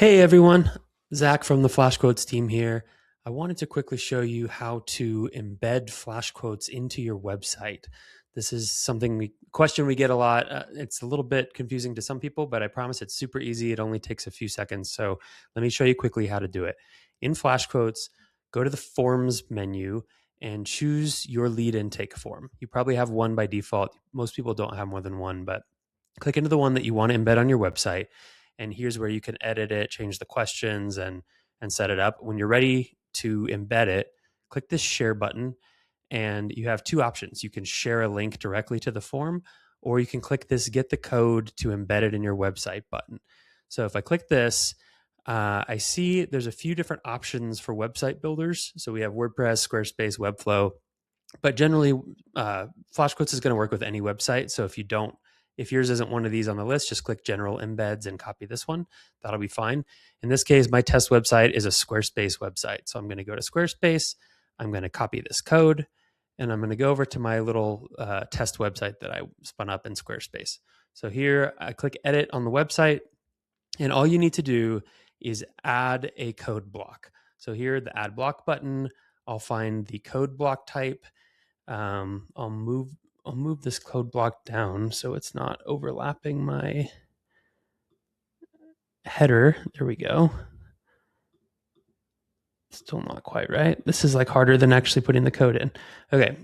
Hey everyone, Zach from the Flashquotes team here. I wanted to quickly show you how to embed Flashquotes into your website. This is question we get a lot. It's a little bit confusing to some people, but I promise it's super easy. It only takes a few seconds. So let me show you quickly how to do it. In Flashquotes, go to the Forms menu and choose your lead intake form. You probably have one by default. Most people don't have more than one, but click into the one that you want to embed on your website. And here's where you can edit it, change the questions, and set it up. When you're ready to embed it, click this share button, and you have two options. You can share a link directly to the form, or you can click this get the code to embed it in your website button. So if I click this, I see there's a few different options for website builders. So we have WordPress, Squarespace, Webflow, but generally Flashquotes is going to work with any website. So if yours isn't one of these on the list, just click general embeds and copy this one. That'll be fine. In this case, my test website is a Squarespace website. So I'm going to go to Squarespace. I'm going to copy this code, and I'm going to go over to my little test website that I spun up in Squarespace. So here I click edit on the website, and all you need to do is add a code block. So here, the add block button, I'll find the code block type. I'll move this code block down so it's not overlapping my header. There we go. Still not quite right. This is like harder than actually putting the code in. Okay,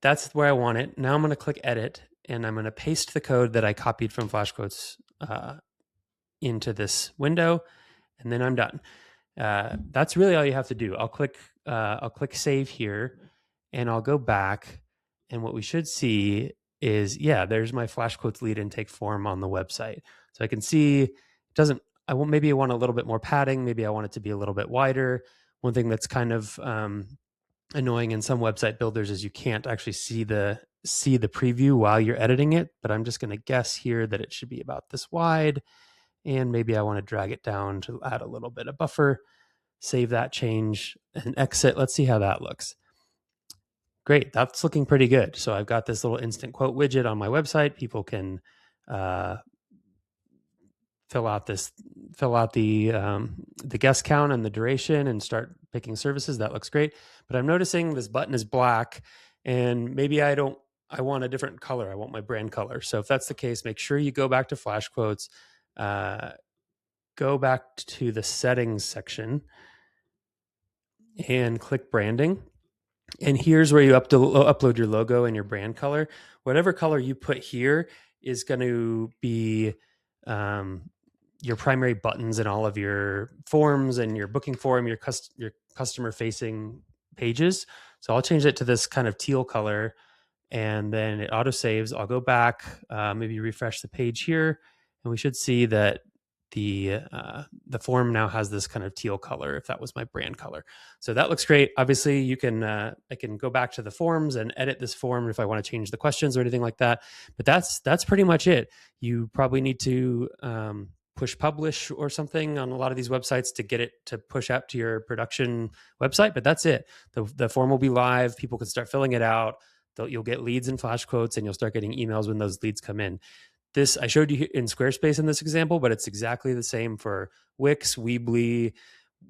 that's where I want it. Now I'm going to click edit, and I'm going to paste the code that I copied from Flashquotes into this window, and then I'm done. That's really all you have to do. I'll click save here, and I'll go back, and what we should see is, there's my Flashquotes lead intake form on the website. So I can see maybe I want a little bit more padding. Maybe I want it to be a little bit wider. One thing that's kind of annoying in some website builders is you can't actually see the preview while you're editing it, but I'm just going to guess here that it should be about this wide. And maybe I want to drag it down to add a little bit of buffer, save that change, and exit. Let's see how that looks. Great, that's looking pretty good. So I've got this little instant quote widget on my website. People can fill out the guest count and the duration and start picking services. That looks great. But I'm noticing this button is black, and maybe I want a different color. I want my brand color. So if that's the case, make sure you go back to Flashquotes, go back to the settings section, and click branding. And here's where you upload your logo and your brand color. Whatever color you put here is going to be your primary buttons in all of your forms and your booking form, your customer facing pages. So I'll change it to this kind of teal color, and then it auto saves. I'll go back, maybe refresh the page here, and we should see that the form now has this kind of teal color, if that was my brand color. So that looks great. Obviously, you can I can go back to the forms and edit this form if I want to change the questions or anything like that. But that's pretty much it. You probably need to push publish or something on a lot of these websites to get it to push out to your production website. But that's it. The form will be live. People can start filling it out. You'll get leads in Flashquotes, and you'll start getting emails when those leads come in. This I showed you in Squarespace in this example, but it's exactly the same for Wix, Weebly,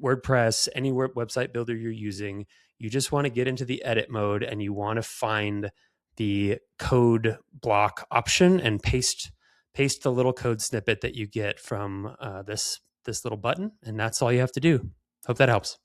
WordPress, any website builder you're using. You just want to get into the edit mode, and you want to find the code block option and paste the little code snippet that you get from this little button, and that's all you have to do. Hope that helps.